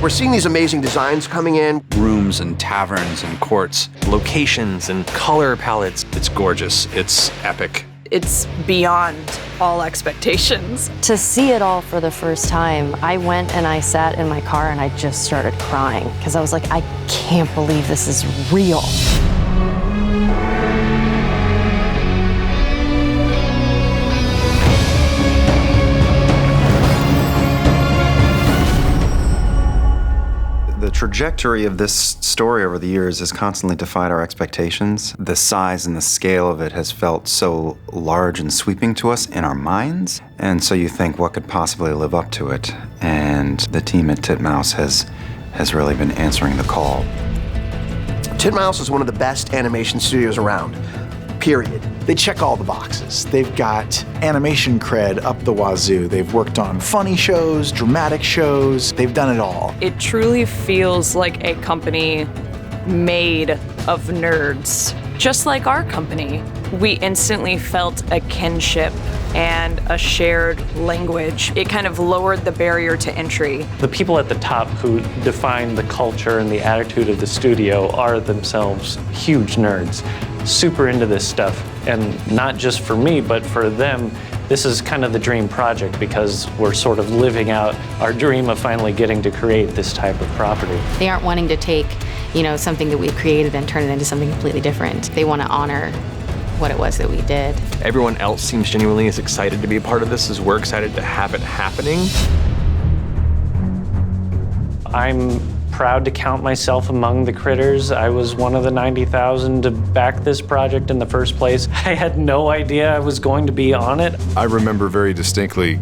We're seeing these amazing designs coming in. Rooms and taverns and courts, locations and color palettes. It's gorgeous. It's epic. It's beyond all expectations. To see it all for the first time, I went and I sat in my car and I just started crying because I was like, I can't believe this is real. The trajectory of this story over the years has constantly defied our expectations. The size and the scale of it has felt so large and sweeping to us in our minds. And so you think, what could possibly live up to it? And the team at Titmouse has really been answering the call. Titmouse is one of the best animation studios around, period. They check all the boxes. They've got animation cred up the wazoo. They've worked on funny shows, dramatic shows. They've done it all. It truly feels like a company made of nerds. Just like our company, we instantly felt a kinship and a shared language. It kind of lowered the barrier to entry. The people at the top who define the culture and the attitude of the studio are themselves huge nerds, super into this stuff. And not just for me, but for them, this is kind of the dream project because we're sort of living out our dream of finally getting to create this type of property. They aren't wanting to take, something that we've created and turn it into something completely different. They want to honor what it was that we did. Everyone else seems genuinely as excited to be a part of this as we're excited to have it happening. I'm proud to count myself among the critters. I was one of the 90,000 to back this project in the first place. I had no idea I was going to be on it. I remember very distinctly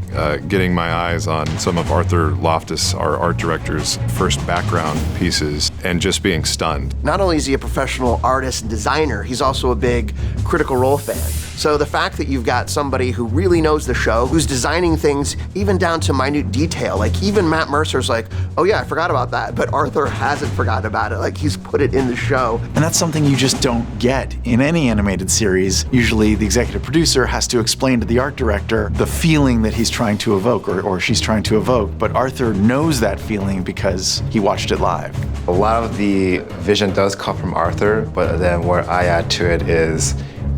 getting my eyes on some of Arthur Loftis, our art director's first background pieces, and just being stunned. Not only is he a professional artist and designer, he's also a big Critical Role fan. So the fact that you've got somebody who really knows the show, who's designing things even down to minute detail, like even Matt Mercer's like, oh yeah, I forgot about that, but Arthur hasn't forgotten about it. Like he's put it in the show. And that's something you just don't get in any animated series. Usually the executive producer has to explain to the art director the feeling that he's trying to evoke or she's trying to evoke, but Arthur knows that feeling because he watched it live. A lot of the vision does come from Arthur, but then where I add to it is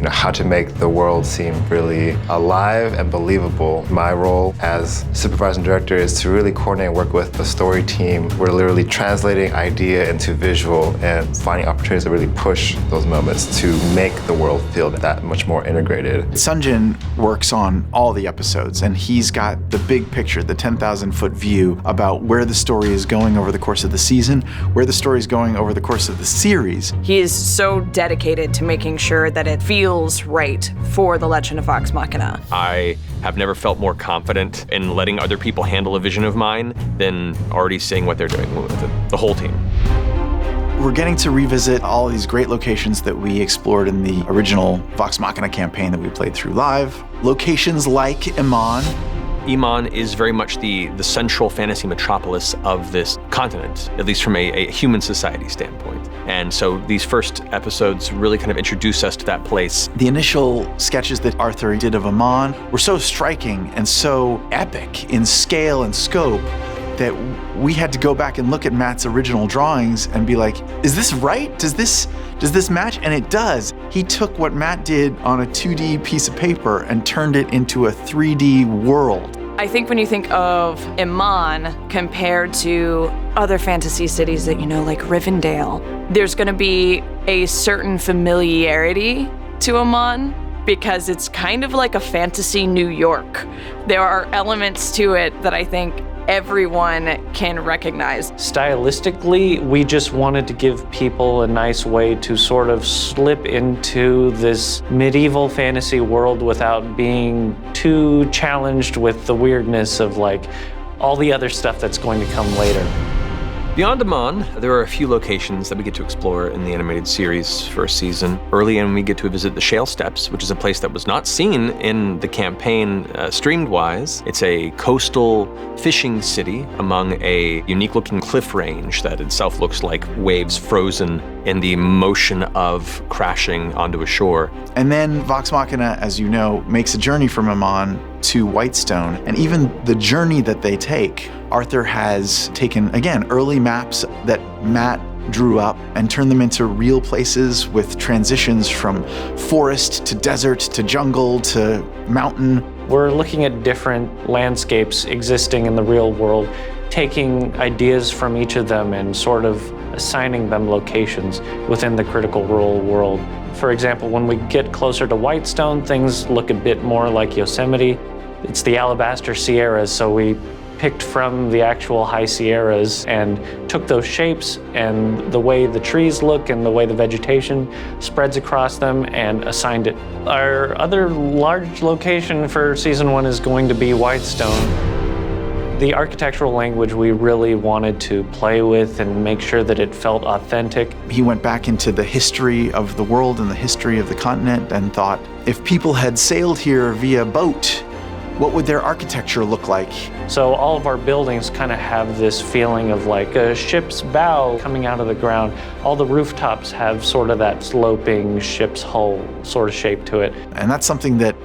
how to make the world seem really alive and believable. My role as supervising director is to really coordinate and work with the story team. We're literally translating idea into visual and finding opportunities to really push those moments to make the world feel that much more integrated. Sunjin works on all the episodes, and he's got the big picture, the 10,000-foot view about where the story is going over the course of the season, where the story is going over the course of the series. He is so dedicated to making sure that it feels right for the Legend of Vox Machina. I have never felt more confident in letting other people handle a vision of mine than already seeing what they're doing with it, the whole team. We're getting to revisit all these great locations that we explored in the original Vox Machina campaign that we played through live. Locations like Iman. Iman is very much the central fantasy metropolis of this continent, at least from a human society standpoint. And so these first episodes really kind of introduce us to that place. The initial sketches that Arthur did of Iman were so striking and so epic in scale and scope that we had to go back and look at Matt's original drawings and be like, is this right? Does this match? And it does. He took what Matt did on a 2D piece of paper and turned it into a 3D world. I think when you think of Iman compared to other fantasy cities that like Rivendell, there's gonna be a certain familiarity to Iman because it's kind of like a fantasy New York. There are elements to it that I think everyone can recognize. Stylistically, we just wanted to give people a nice way to sort of slip into this medieval fantasy world without being too challenged with the weirdness of all the other stuff that's going to come later. Beyond Amman, there are a few locations that we get to explore in the animated series first season. Early in, we get to visit the Shale Steppes, which is a place that was not seen in the campaign streamed-wise. It's a coastal fishing city among a unique-looking cliff range that itself looks like waves frozen in the motion of crashing onto a shore. And then Vox Machina, as you know, makes a journey from Amman to Whitestone, and even the journey that they take. Arthur has taken, again, early maps that Matt drew up and turned them into real places with transitions from forest to desert to jungle to mountain. We're looking at different landscapes existing in the real world, taking ideas from each of them and sort of assigning them locations within the critical role world. For example, when we get closer to Whitestone, things look a bit more like Yosemite. It's the Alabaster Sierras, so we picked from the actual high Sierras and took those shapes and the way the trees look and the way the vegetation spreads across them and assigned it. Our other large location for season 1 is going to be Whitestone. The architectural language we really wanted to play with and make sure that it felt authentic. He went back into the history of the world and the history of the continent and thought, if people had sailed here via boat, what would their architecture look like? So all of our buildings kind of have this feeling of like a ship's bow coming out of the ground. All the rooftops have sort of that sloping ship's hull sort of shape to it. And that's something that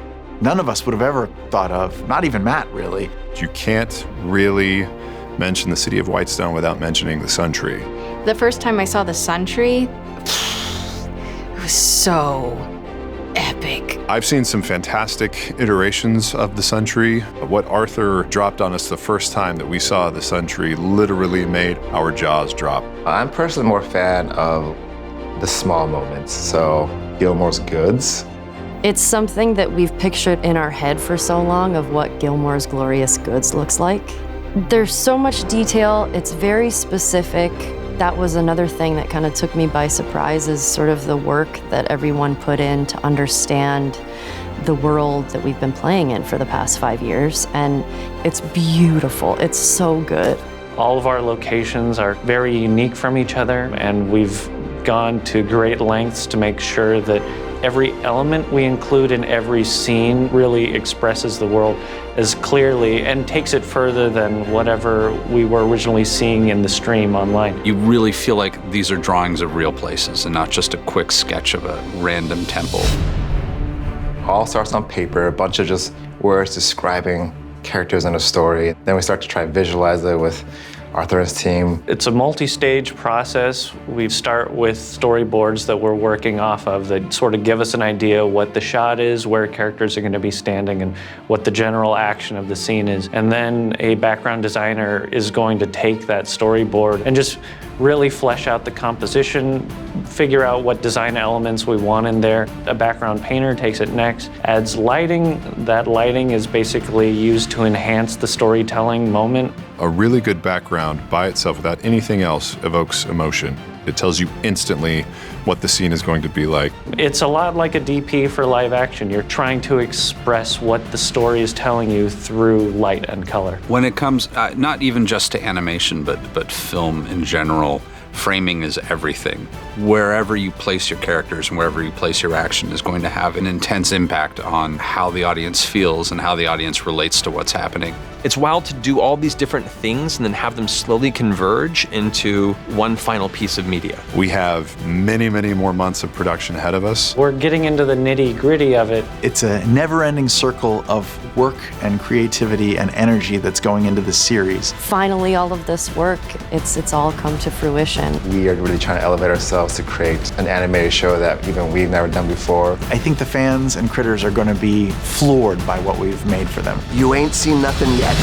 none of us would have ever thought of, not even Matt, really. You can't really mention the city of Whitestone without mentioning the Sun Tree. The first time I saw the Sun Tree, it was so epic. I've seen some fantastic iterations of the Sun Tree. What Arthur dropped on us the first time that we saw the Sun Tree literally made our jaws drop. I'm personally more a fan of the small moments, so Gilmore's goods. It's something that we've pictured in our head for so long of what Gilmore's glorious goods looks like. There's so much detail, it's very specific. That was another thing that kind of took me by surprise, is sort of the work that everyone put in to understand the world that we've been playing in for the past 5 years. And it's beautiful, it's so good. All of our locations are very unique from each other, and we've gone to great lengths to make sure that every element we include in every scene really expresses the world as clearly and takes it further than whatever we were originally seeing in the stream online. You really feel like these are drawings of real places and not just a quick sketch of a random temple. All starts on paper, a bunch of just words describing characters in a story. Then we start to try to visualize it with Arthur and his team. It's a multi-stage process. We start with storyboards that we're working off of that sort of give us an idea what the shot is, where characters are going to be standing, and what the general action of the scene is. And then a background designer is going to take that storyboard and just really flesh out the composition, figure out what design elements we want in there. A background painter takes it next, adds lighting. That lighting is basically used to enhance the storytelling moment. A really good background by itself without anything else evokes emotion. It tells you instantly what the scene is going to be like. It's a lot like a DP for live action. You're trying to express what the story is telling you through light and color. When it comes, not even just to animation, but film in general, framing is everything. Wherever you place your characters and wherever you place your action is going to have an intense impact on how the audience feels and how the audience relates to what's happening. It's wild to do all these different things and then have them slowly converge into one final piece of media. We have many, many more months of production ahead of us. We're getting into the nitty-gritty of it. It's a never-ending circle of work and creativity and energy that's going into the series. Finally, all of this work, it's all come to fruition. We are really trying to elevate ourselves to create an animated show that even we've never done before. I think the fans and critters are going to be floored by what we've made for them. You ain't seen nothing yet.